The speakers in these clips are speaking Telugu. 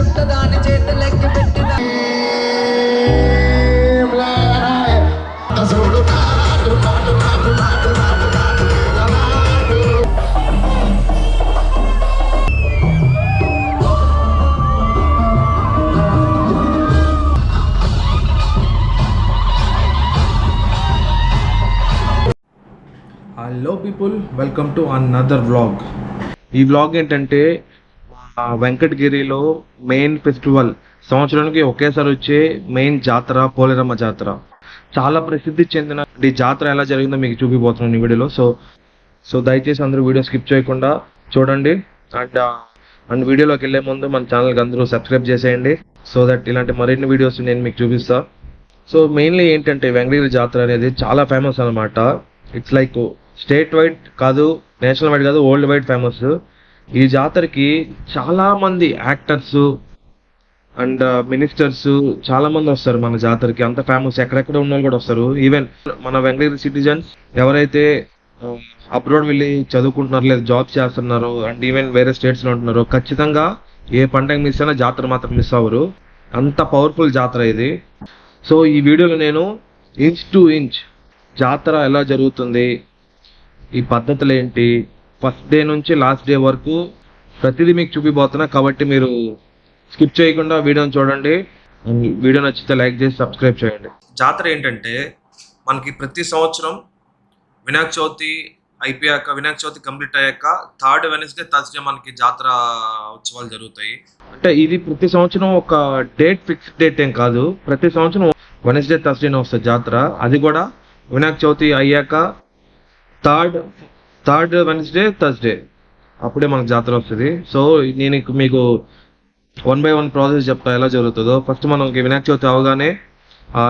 చుట్టదాని చేతులెక్కి పెట్టిన hello people, welcome to another vlog. ఈ వ్లాగ్ ఏంటంటే వెంకటగిరిలో మెయిన్ ఫెస్టివల్, సంవత్సరానికి ఒకేసారి వచ్చే మెయిన్ జాతర పోలేరమ్మ జాతర. చాలా ప్రసిద్ధి చెందిన ఈ జాతర ఎలా జరిగిందో మీకు చూపిపోతున్నాను ఈ వీడియోలో. సో దయచేసి అందరూ వీడియో స్కిప్ చేయకుండా చూడండి. అండ్ వీడియోలోకి వెళ్ళే ముందు మన ఛానల్కి అందరూ సబ్స్క్రైబ్ చేసేయండి, సో దట్ ఇలాంటి మరిన్ని వీడియోస్ నేను మీకు చూపిస్తాను. సో మెయిన్లీ ఏంటంటే వెంకటగిరి జాతర అనేది చాలా ఫేమస్ అనమాట. ఇట్స్ లైక్ స్టేట్ వైడ్ కాదు, నేషనల్ వైడ్ కాదు, వరల్డ్ వైడ్ ఫేమస్. ఈ జాతరకి చాలా మంది యాక్టర్స్ అండ్ మినిస్టర్స్ చాలా మంది వస్తారు మన జాతరకి. అంత ఫేమస్, ఎక్కడెక్కడ ఉన్న వాళ్ళు కూడా వస్తారు. ఈవెన్ మన వెంకటగిరి సిటిజన్స్ ఎవరైతే అబ్రాడ్ వెళ్ళి చదువుకుంటున్నారు లేదా జాబ్ చేస్తున్నారు అండ్ ఈవెన్ వేరే స్టేట్స్లో ఉంటున్నారు, ఖచ్చితంగా ఏ పండగ మిస్ అయినా జాతర మాత్రం మిస్ అవ్వరు. అంత పవర్ఫుల్ జాతర ఇది. సో ఈ వీడియోలో నేను ఇంచ్ టు ఇంచ్ జాతర ఎలా జరుగుతుంది, ఈ పద్ధతులు ఏంటి, ఫస్ట్ డే నుంచి లాస్ట్ డే వరకు ప్రతిదీ మీకు చూపిపోతున్నా. కాబట్టి మీరు స్కిప్ చేయకుండా వీడియోని చూడండి. వీడియో నచ్చితే లైక్ చేసి సబ్స్క్రైబ్ చేయండి. జాతర ఏంటంటే మనకి ప్రతి సంవత్సరం వినాయక చవితి అయిపోయాక, వినాయక చవితి కంప్లీట్ అయ్యాక థర్డ్ వెనస్డే థర్స్డే మనకి జాతర ఉత్సవాలు జరుగుతాయి. అంటే ఇది ప్రతి సంవత్సరం ఒక డేట్, ఫిక్స్డ్ డేట్ ఏం కాదు. ప్రతి సంవత్సరం వెనస్డే థర్స్డేనే వస్తుంది జాతర. అది కూడా వినాయక చవితి అయ్యాక థర్డ్ వెనస్డే థర్స్డే అప్పుడే మనకు జాతర వస్తుంది. సో నేను మీకు 1 by 1 ప్రాసెస్ చెప్తా ఎలా జరుగుతుందో. ఫస్ట్ మనకి వినాయక చవితి అవగానే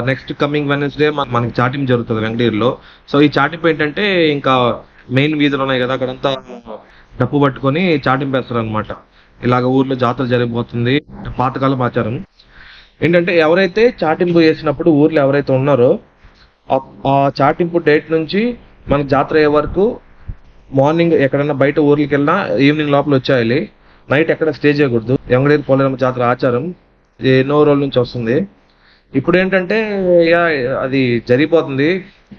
నెక్స్ట్ కమింగ్ వెనస్డే మనకి చాటింపు జరుగుతుంది వెంకటగిరిలో. సో ఈ చాటింపు ఏంటంటే ఇంకా మెయిన్ వీధులు ఉన్నాయి కదా, అక్కడంతా డప్పు పట్టుకొని చాటింపు వేస్తారు అనమాట. ఇలాగ ఊర్లో జాతర జరిగిపోతుంది. పాతకాలం ఆచారం ఏంటంటే ఎవరైతే చాటింపు వేసినప్పుడు ఊర్లో ఎవరైతే ఉన్నారో ఆ చాటింపు డేట్ నుంచి మనకి జాతర అయ్యే వరకు మార్నింగ్ ఎక్కడైనా బయట ఊర్లకి వెళ్ళినా ఈవినింగ్ లోపల వచ్చేయాలి. నైట్ ఎక్కడ స్టే చేయకూడదు. వెంకటగిరి పోలేరమ్మ జాతర ఆచారం ఎన్నో రోజుల నుంచి వస్తుంది. ఇప్పుడు ఏంటంటే అది జరిగిపోతుంది.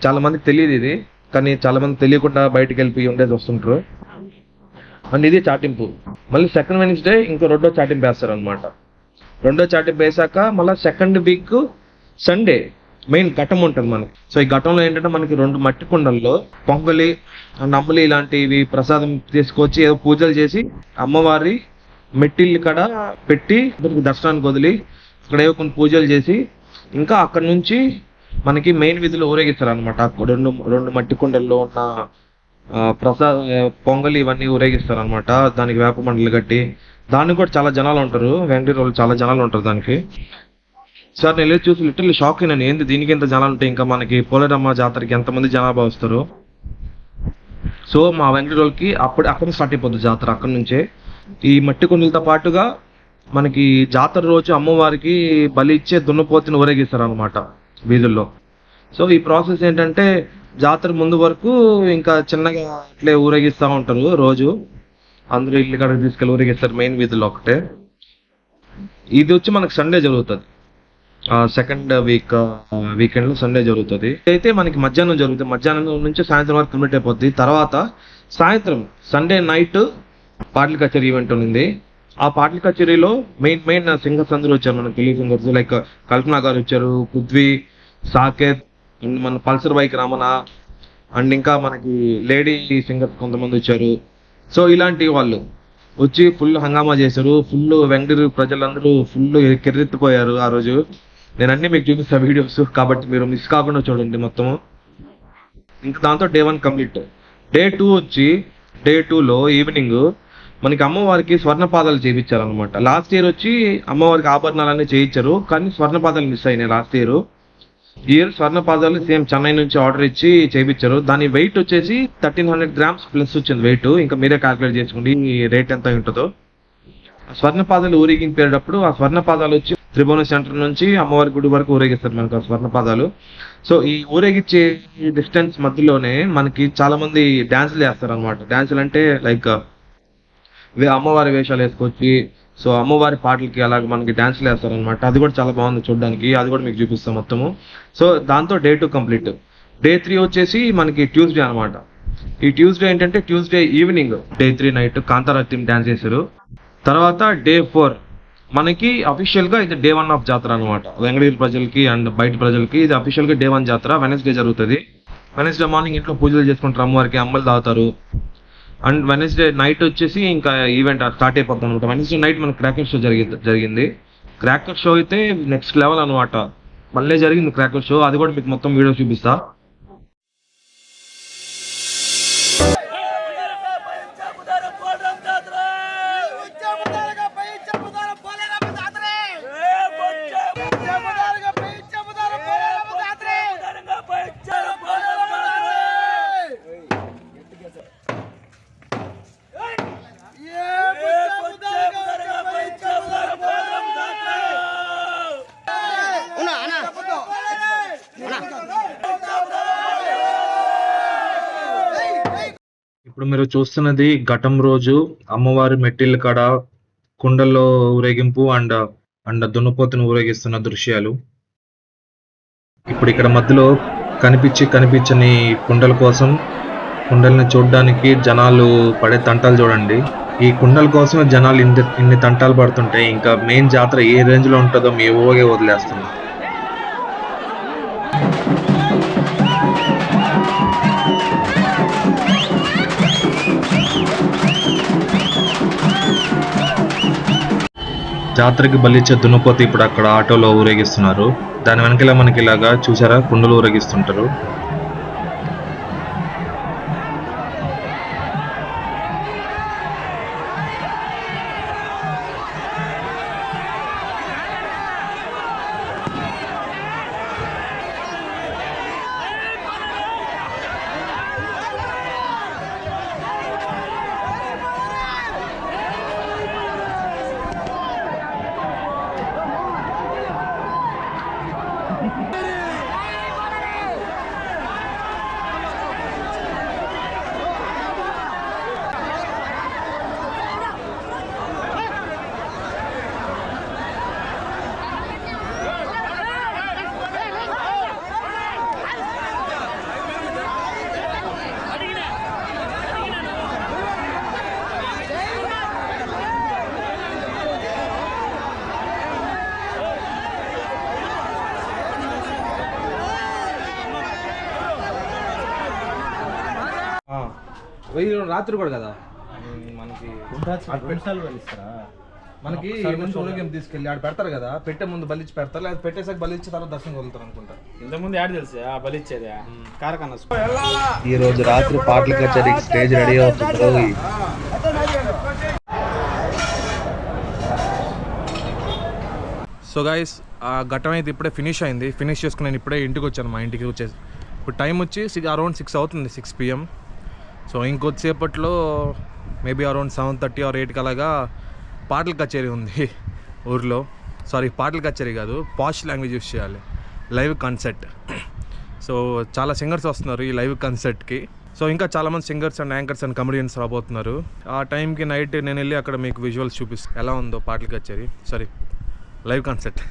చాలా మందికి తెలియదు ఇది, కానీ చాలా మంది తెలియకుండా బయటకు వెళ్ళిపోయి ఉండేది వస్తుంటారు. అండ్ ఇది చాటింపు. మళ్ళీ సెకండ్ వెన్స్డే ఇంకో రెండో చాటింపు వేస్తారు అనమాట. రెండో చాటింపు వేసాక మళ్ళీ సెకండ్ వీక్ సండే మెయిన్ ఘటం ఉంటుంది మనకి. సో ఈ ఘటంలో ఏంటంటే మనకి 2 మట్టి కుండల్లో పొంగలి అండ్ అంబలి ఇలాంటివి ప్రసాదం తీసుకొచ్చి ఏదో పూజలు చేసి అమ్మవారి మెట్టిల్లు కాడ పెట్టి దర్శనానికి వదిలి ఇక్కడ ఏవో కొన్ని పూజలు చేసి ఇంకా అక్కడ నుంచి మనకి మెయిన్ వీధిలో ఊరేగిస్తారు అనమాట. రెండు మట్టి కుండల్లో ఉన్న పొంగలి ఇవన్నీ ఊరేగిస్తారు అనమాట. దానికి వేప మండలు కట్టి దానికి కూడా చాలా జనాలు ఉంటారు. వెంకటగిరి వాళ్ళు చాలా జనాలు ఉంటారు దానికి. సార్ నేను చూసి లిటరల్లీ షాక్ అయినాను. ఏంది దీనికి ఎంత జనాలు ఉంటాయి, ఇంకా మనకి పోలేరమ్మ జాతరకి ఎంతమంది జనాభా వస్తారు. సో మా వెంకటగిరి వాళ్ళకి అక్కడ స్టార్ట్ అయిపోతుంది జాతర. అక్కడ నుంచే ఈ మట్టి కుండలతో పాటుగా మనకి జాతర రోజు అమ్మవారికి బలి ఇచ్చే దున్నపోతుని ఊరేగిస్తారు అనమాట వీధుల్లో. సో ఈ ప్రాసెస్ ఏంటంటే జాతర ముందు వరకు ఇంకా చిన్నగా అట్లే ఊరేగిస్తూ ఉంటారు. రోజు అందరూ ఇల్లు కాడికి తీసుకెళ్ళి ఊరేగిస్తారు మెయిన్ వీధుల్లో ఒకటే. ఇది వచ్చి మనకి సండే జరుగుతుంది. సెకండ్ వీకెండ్లో సండే జరుగుతుంది. అయితే మనకి మధ్యాహ్నం జరుగుతుంది. మధ్యాహ్నం నుంచి సాయంత్రం వరకు కంప్లీట్ అయిపోద్ది. తర్వాత సాయంత్రం సండే నైట్ పాటల కచేరీ ఈవెంట్ ఉంది. ఆ పాటల కచేరీలో మెయిన్ సింగర్స్ అందరూ వచ్చారు. మనకి తెలుగు సింగర్స్ లైక్ కల్పన గారు వచ్చారు, పృథ్వీ, సాకేత్, మన పల్సర్ బైక్ రమణ అండ్ ఇంకా మనకి లేడీ సింగర్స్ కొంతమంది వచ్చారు. సో ఇలాంటి వాళ్ళు వచ్చి ఫుల్ హంగామా చేశారు. ఫుల్ వెంకటగిరి ప్రజలందరూ ఫుల్ కెర్రెత్తిపోయారు ఆ రోజు. నేను అన్నీ మీకు చూపిస్తాను వీడియోస్, కాబట్టి మీరు మిస్ కాకుండా చూడండి మొత్తము. ఇంకా దాంతో డే 1 కంప్లీట్. డే 2 వచ్చి డే 2లో ఈవినింగ్ మనకి అమ్మవారికి స్వర్ణపాదాలు చేయించారు అనమాట. లాస్ట్ ఇయర్ వచ్చి అమ్మవారికి ఆభరణాలన్నీ చేయించారు, కానీ స్వర్ణపాదాలు మిస్ అయినాయి లాస్ట్ ఇయర్. ఇయర్ స్వర్ణపాదాలు సేమ్ చెన్నై నుంచి ఆర్డర్ ఇచ్చి చేయించారు. దాని వెయిట్ వచ్చేసి 1300 grams ప్లస్ వచ్చింది వెయిట్. ఇంకా మీరే క్యాల్కులేట్ చేసుకోండి రేట్ ఎంత ఉంటుందో. స్వర్ణపాదాలు ఊరేగింపేటప్పుడు ఆ స్వర్ణపాదాలు వచ్చి త్రిభువన సెంటర్ నుంచి అమ్మవారి గుడి వరకు ఊరేగిస్తారు మనకు ఆ స్వర్ణపాదాలు. సో ఈ ఊరేగించే డిస్టెన్స్ మధ్యలోనే మనకి చాలా మంది డాన్సులు చేస్తారు అనమాట. డాన్సులు అంటే లైక్ అమ్మవారి వేషాలు వేసుకొచ్చి సో అమ్మవారి పాటలకి అలాగ మనకి డ్యాన్స్లు వేస్తారనమాట. అది కూడా చాలా బాగుంది చూడడానికి, అది కూడా మీకు చూపిస్తాం మొత్తము. సో దాంతో డే 2 కంప్లీట్. డే 3 వచ్చేసి మనకి ట్యూస్డే అనమాట. ఈ ట్యూస్డే ఏంటంటే Tuesday evening day 3 night Kantara theme dance చేశారు. తర్వాత డే 4 మనకి అఫీషియల్ గా ఇది డే 1 ఆఫ్ జాతర అనమాట. వెంకటగిరి ప్రజలకి అండ్ బయట ప్రజలకి ఇది అఫీషియల్ గా డే 1 జాతర. వెనస్డే జరుగుతుంది. వెనస్డే మార్నింగ్ ఇంట్లో పూజలు చేసుకుంటారు, అమ్మవారికి అమ్మలు తాగుతారు. అండ్ వెనస్డే నైట్ వచ్చేసి ఇంకా ఈవెంట్ స్టార్ట్ అయిపోతుంది అనమాట. వెనస్డే నైట్ మనకి క్రాకర్ షో జరిగింది. క్రాకర్ షో అయితే నెక్స్ట్ లెవెల్ అనమాట. మళ్ళీ జరిగింది క్రాకర్ షో, అది కూడా మీకు మొత్తం వీడియో చూపిస్తా. ఇప్పుడు మీరు చూస్తున్నది ఘటం రోజు అమ్మవారి మెట్టిళ్ళ కాడ కుండల్లో ఊరేగింపు అండ్ దున్నపోతును ఊరేగిస్తున్న దృశ్యాలు. ఇప్పుడు ఇక్కడ మధ్యలో కనిపించని కుండల కోసం కుండల్ని చూడడానికి జనాలు పడే తంటాలు చూడండి. ఈ కుండల కోసమే జనాలు ఇన్ని తంటాలు పడుతుంటే ఇంకా మెయిన్ జాతర ఏ రేంజ్ లో ఉంటుందో మీ ఊగే వదిలేస్తుంది. జాతరకి బలిచ్చే దున్నపోతే ఇప్పుడు అక్కడ ఆటోలో ఊరేగిస్తున్నారు. దాని వెనకాల మనకి ఇలాగా చూసారా కుండలు ఊరేగిస్తుంటారు. రాత్రి కూడా కదా మనకి మనకి ఊరేగింపు తీసుకెళ్ళి ఆడ పెడతారు కదా, పెట్టే ముందు బలిచ్చి పెడతారు, లేదా పెట్టేసాక బలిచ్చి తర్వాత దర్శనం వదులుతారు అనుకుంటా. ఇంతకుముందు యాడ్ తెలుసు బలిచ్చేది కారకన్న. ఈ రోజు రాత్రి పాటల కచేరీకి స్టేజ్ రెడీ అవుతుంది. సో గైస్ ఆ ఘట్టం అయితే ఇప్పుడే ఫినిష్ అయింది. ఫినిష్ చేసుకుని నేను ఇప్పుడే ఇంటికి వచ్చాను. మా ఇంటికి వచ్చేసి ఇప్పుడు టైం వచ్చి అరౌండ్ 6 అవుతుంది, 6 PM. సో ఇంకొద్దిసేపట్లో మేబీ అరౌండ్ 7:30 or 8 అలాగా పాటల కచేరీ ఉంది ఊర్లో. సారీ, పాటల కచేరీ కాదు, పాష్ లాంగ్వేజ్ యూస్ చేయాలి, లైవ్ కాన్సర్ట్. సో చాలా సింగర్స్ వస్తున్నారు ఈ లైవ్ కాన్సర్ట్కి. సో ఇంకా చాలామంది singers and anchors and comedians రాబోతున్నారు. ఆ టైంకి నైట్ నేను వెళ్ళి అక్కడ మీకు విజువల్స్ చూపిస్తాను ఎలా ఉందో పాటల కచేరీ, సారీ లైవ్ కాన్సర్ట్.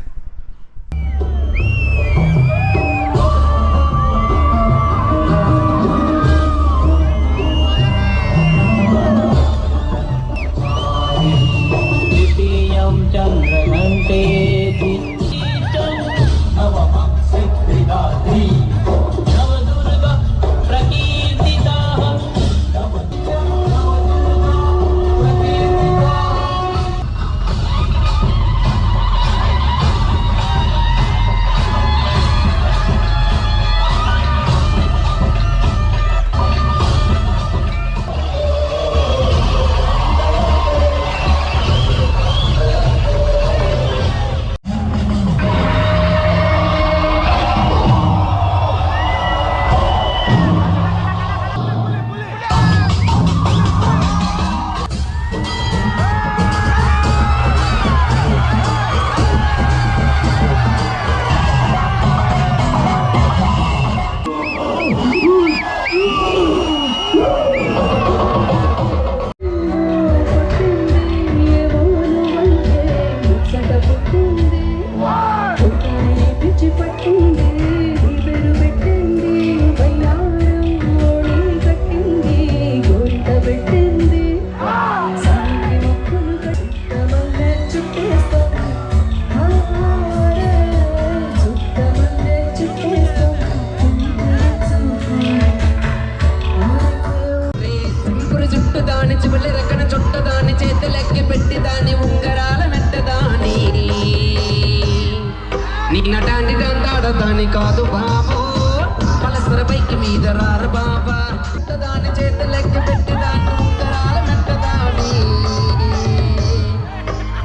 చేతులెక్కి పెట్టిదాన్ని ఉంగరాల మెట్టదాని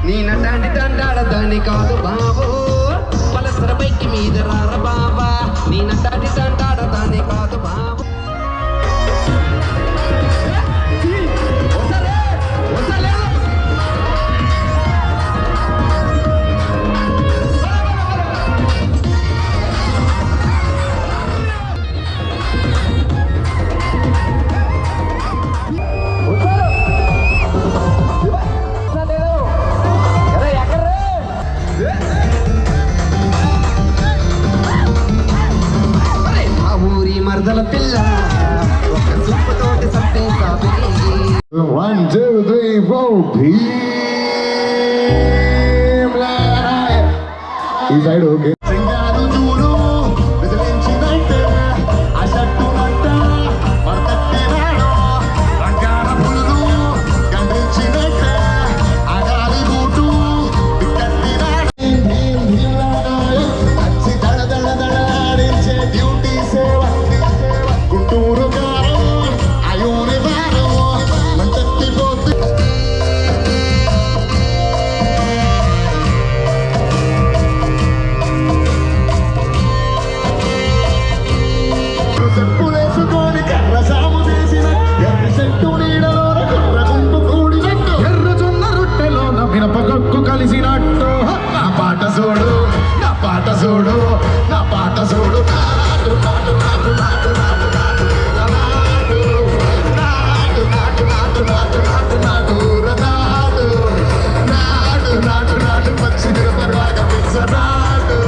నీ నటాంటి దండాడదాన్ని కాదు బాబు పలసర బైక్ మీద రార బాబా నీ నటాంటి దండాడదాన్ని కాదు బాబు మరదల పిల్ల ఒక సుప్పతోటి సత్తే సాబిరి 1 2 3 4 భీమ్లాయ్ ఈ సైడ్ ఓకే సింగారు చూడు విదిలించినట్టే ఆ షట్టు మంట పర్తట్టినాడు రంగాన పులులు గండించినట్టే ఆ గాలి బూటు బిక్కట్టినాడు భీమ్లాయ్ అచ్చి దడ దడ దడ ఆడించే డ్యూటీ సేవ గుంటూరు గారు అయోని వారు మంటెత్తిపోతే చెప్పులేసుకొని కర్ర సాము చేసిన ఎర్ర చెట్టు నీడలోన కర్ర గుంపు కూడినట్టు ఎర్ర జొన్న రొట్టెలోన మినపకక్కు కలిసినట్టు నా పాట చూడు నా పాట చూడు నా పాట చూడు నాటు నాటు నాటు నాటు నాటు నాటు నాటు నాటు నాటు నాటు నాటు నాటు నాటు నాటు నాటు నాటు పచ్చి మిరపలాగా పిచ్చనాటు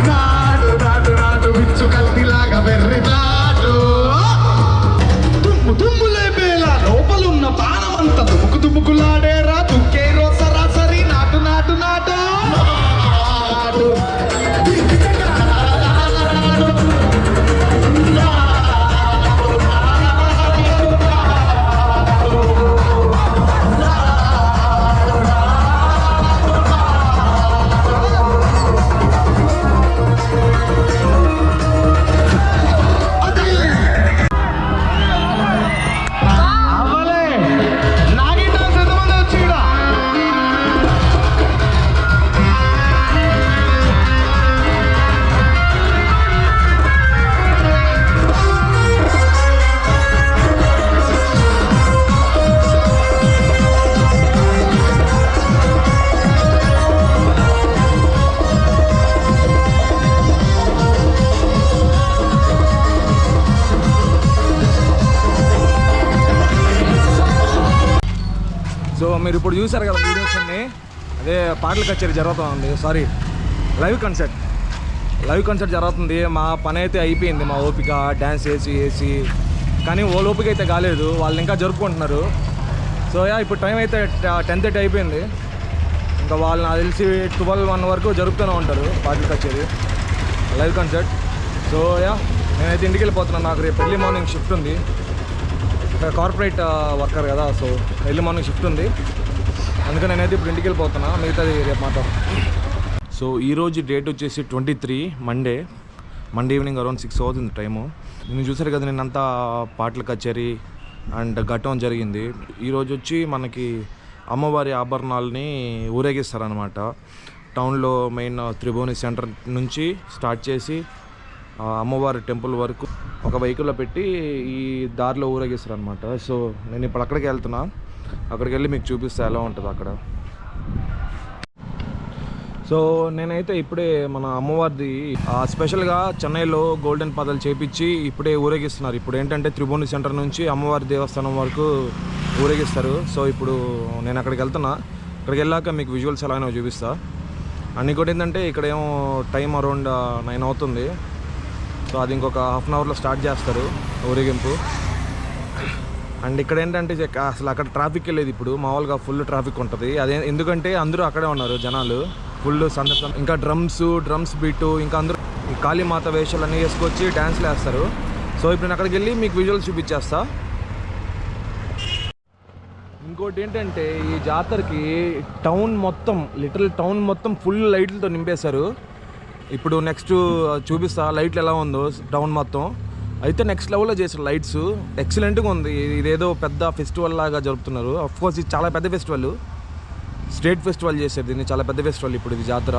నాటు నాటు నాటు విచ్చు కత్తిలాగా వెర్రి నాటు తుమ్ము తుమ్ము లేపేలా లోపలున్న పానమంతా తుముకు తుముకులాడేరా తుక్కేరో సరాసరి నాటు నాటు నాటు నాటు అవలే నాగిట ఎంతమంది వచ్చిడా సో మీరు ఇప్పుడు చూసారు కదా వీడియోస్ అన్నీ అదే పాటల కచేరీ జరుగుతుంది లైవ్ కన్సర్ట్ జరుగుతుంది మా పని అయితే అయిపోయింది మా ఓపిక డ్యాన్స్ వేసి కానీ వాళ్ళ ఓపిక అయితే కాలేదు వాళ్ళు ఇంకా జరుపుకుంటున్నారు సో ఇప్పుడు టైం అయితే 10:30 అయిపోయింది ఇంకా వాళ్ళు నాకు తెలిసి 12-1 వరకు జరుపుతూనే ఉంటారు పాటల కచేరీ లైవ్ కన్సర్ట్ సో నేనైతే ఇంటికి వెళ్ళిపోతున్నాను నాకు రేపు ఎర్లీ మార్నింగ్ షిఫ్ట్ ఉంది కార్పొరేట్ వర్కర్ కదా సో ఎర్లీ మార్నింగ్ షిఫ్ట్ ఉంది అందుకని నేనైతే ఇప్పుడు ఇంటికి వెళ్ళిపోతున్నా మిగతాది రేపు మాట్లాడతాను సో ఈరోజు డేట్ వచ్చేసి 23 మండే ఈవినింగ్ అరౌండ్ 6 అవుతుంది టైము నేను చూసారు కదా నిన్నంతా పాటల కచేరీ అండ్ ఘట్టం జరిగింది ఈరోజు వచ్చి మనకి అమ్మవారి ఆభరణాలని ఊరేగిస్తారనమాట టౌన్లో మెయిన్ త్రిభువని సెంటర్ నుంచి స్టార్ట్ చేసి అమ్మవారి టెంపుల్ వరకు ఒక వెహికల్లో పెట్టి ఈ దారిలో ఊరేగిస్తారు అనమాట సో నేను ఇప్పుడు అక్కడికి వెళ్తున్నా అక్కడికి వెళ్ళి మీకు చూపిస్తే ఎలా ఉంటుంది అక్కడ సో నేనైతే ఇప్పుడే మన అమ్మవారిది స్పెషల్గా చెన్నైలో గోల్డెన్ పాదాలు చేపించి ఇప్పుడే ఊరేగిస్తున్నారు ఇప్పుడు ఏంటంటే త్రిభువని సెంటర్ నుంచి అమ్మవారి దేవస్థానం వరకు ఊరేగిస్తారు సో ఇప్పుడు నేను అక్కడికి వెళ్తున్నా అక్కడికి వెళ్ళాక మీకు విజువల్స్ ఎలాగైనా చూపిస్తా అండ్ ఇంకోటి ఏంటంటే ఇక్కడ ఏమో టైం అరౌండ్ 9 అవుతుంది సో అది ఇంకొక హాఫ్ అన్ అవర్లో స్టార్ట్ చేస్తారు ఊరేగింపు అండ్ ఇక్కడ ఏంటంటే అసలు అక్కడ ట్రాఫిక్ లేదు ఇప్పుడు మామూలుగా ఫుల్ ట్రాఫిక్ ఉంటుంది అదే ఎందుకంటే అందరూ అక్కడే ఉన్నారు జనాలు ఫుల్ సందర్శన ఇంకా డ్రమ్స్ బీటు ఇంకా అందరూ కాళీమాత వేషాలన్నీ వేసుకొచ్చి డ్యాన్స్లు వేస్తారు సో ఇప్పుడు నేను అక్కడికి వెళ్ళి మీకు విజువల్స్ చూపించేస్తా ఇంకోటి ఏంటంటే ఈ జాతరకి లిటిల్ టౌన్ మొత్తం ఫుల్ లైట్లతో నింపేశారు ఇప్పుడు నెక్స్ట్ చూపిస్తా లైట్లు ఎలా ఉందో టౌన్ మొత్తం అయితే నెక్స్ట్ లెవెల్లో చేశారు లైట్స్, ఎక్సలెంట్గా ఉంది. ఇదేదో పెద్ద ఫెస్టివల్ లాగా జరుపుతున్నారు. కోర్స్ ఇది చాలా పెద్ద ఫెస్టివల్, స్టేట్ ఫెస్టివల్ చేశారు దీన్ని, చాలా పెద్ద ఫెస్టివల్ ఇప్పుడు ఇది జాతర.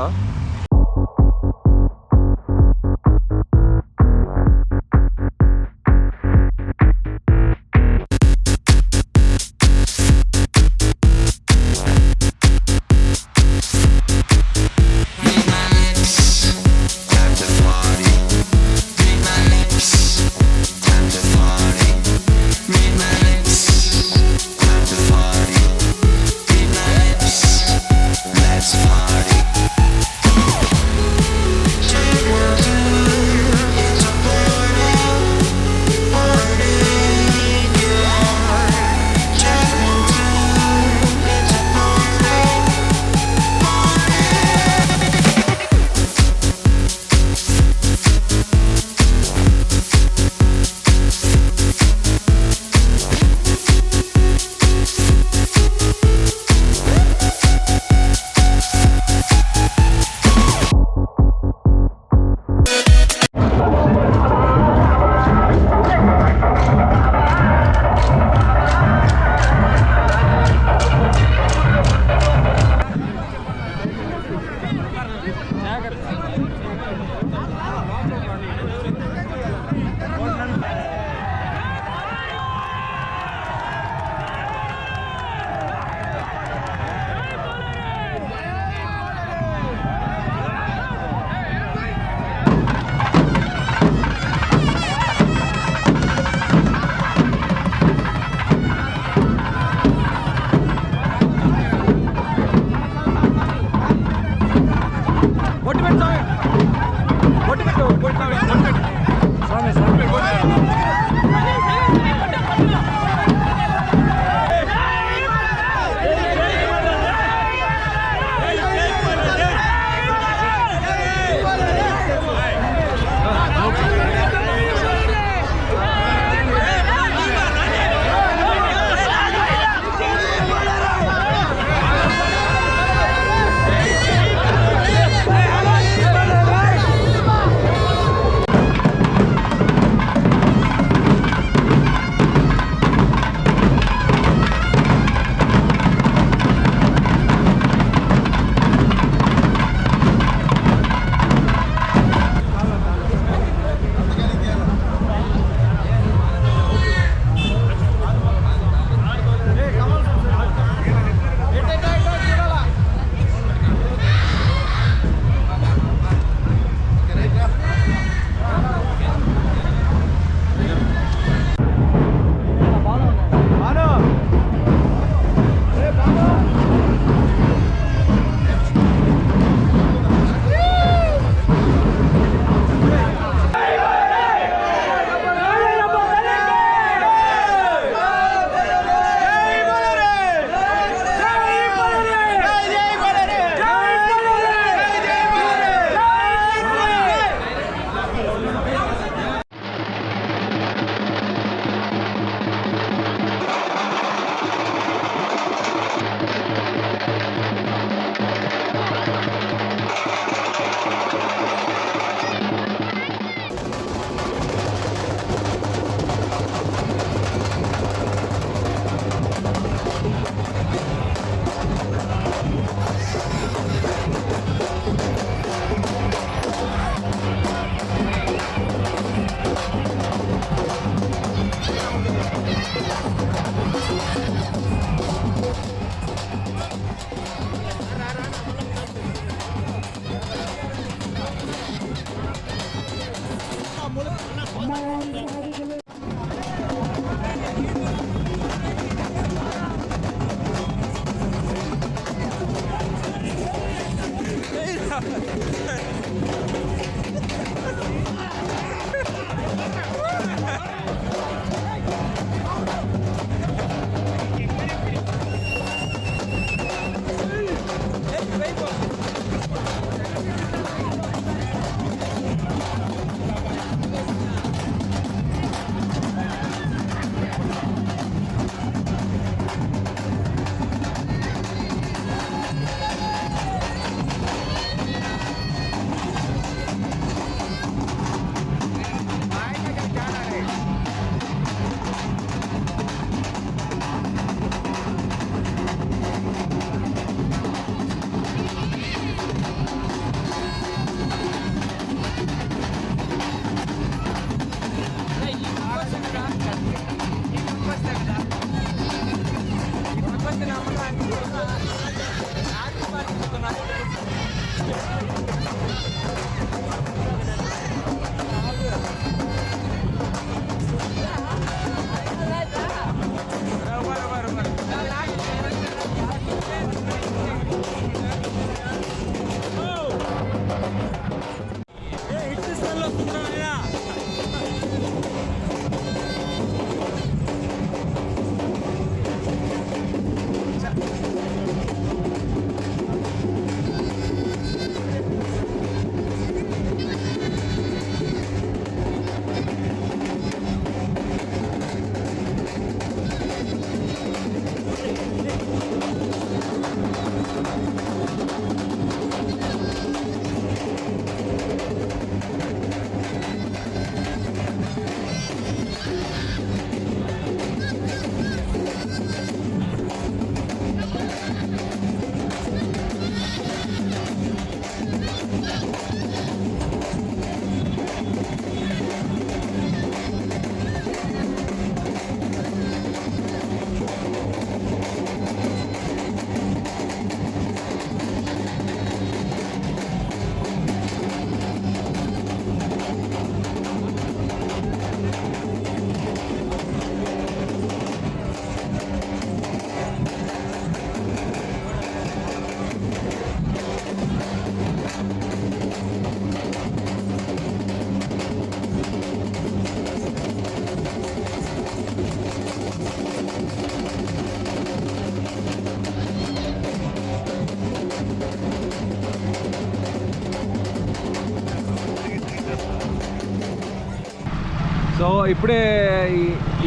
సో ఇప్పుడే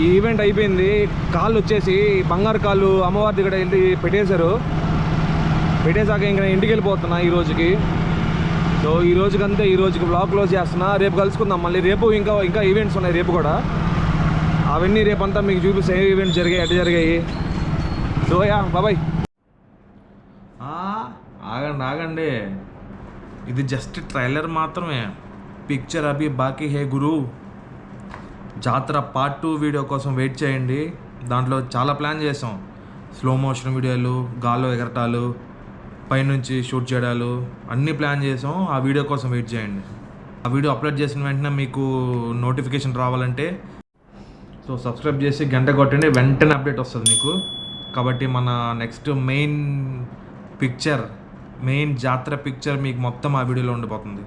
ఈ ఈవెంట్ అయిపోయింది. కాళ్ళు వచ్చేసి బంగారు కాళ్ళు అమ్మవారి దగ్గర వెళ్ళి పెట్టేశాక ఇంకా నేను ఇంటికి వెళ్ళిపోతున్నా ఈ రోజుకి. సో ఈ రోజుకంతే, ఈ రోజుకి బ్లాగ్ క్లోజ్ చేస్తున్నా. రేపు కలుసుకుందాం మళ్ళీ. రేపు ఇంకా ఈవెంట్స్ ఉన్నాయి రేపు కూడా. అవన్నీ రేపంతా మీకు చూపిస్తే ఏ ఈవెంట్స్ జరిగాయి, ఎట్లా జరిగాయి. సో బాబాయ్. ఆగండి, ఇది జస్ట్ ట్రైలర్ మాత్రమే. పిక్చర్ అభి బాకీ హే గురు. జాతర పార్ట్ 2 వీడియో కోసం వెయిట్ చేయండి. దాంట్లో చాలా ప్లాన్ చేసాం. స్లో మోషన్ వీడియోలు, గాల్లో ఎగరటాలు, పైనుంచి షూట్ చేయడాలు అన్నీ ప్లాన్ చేసాం. ఆ వీడియో కోసం వెయిట్ చేయండి. ఆ వీడియో అప్లోడ్ చేసిన వెంటనే మీకు నోటిఫికేషన్ రావాలంటే సో సబ్స్క్రైబ్ చేసి గంట కొట్టండి, వెంటనే అప్డేట్ వస్తుంది మీకు. కాబట్టి మన నెక్స్ట్ మెయిన్ జాతర పిక్చర్ మీకు మొత్తం ఆ వీడియోలో ఉండిపోతుంది.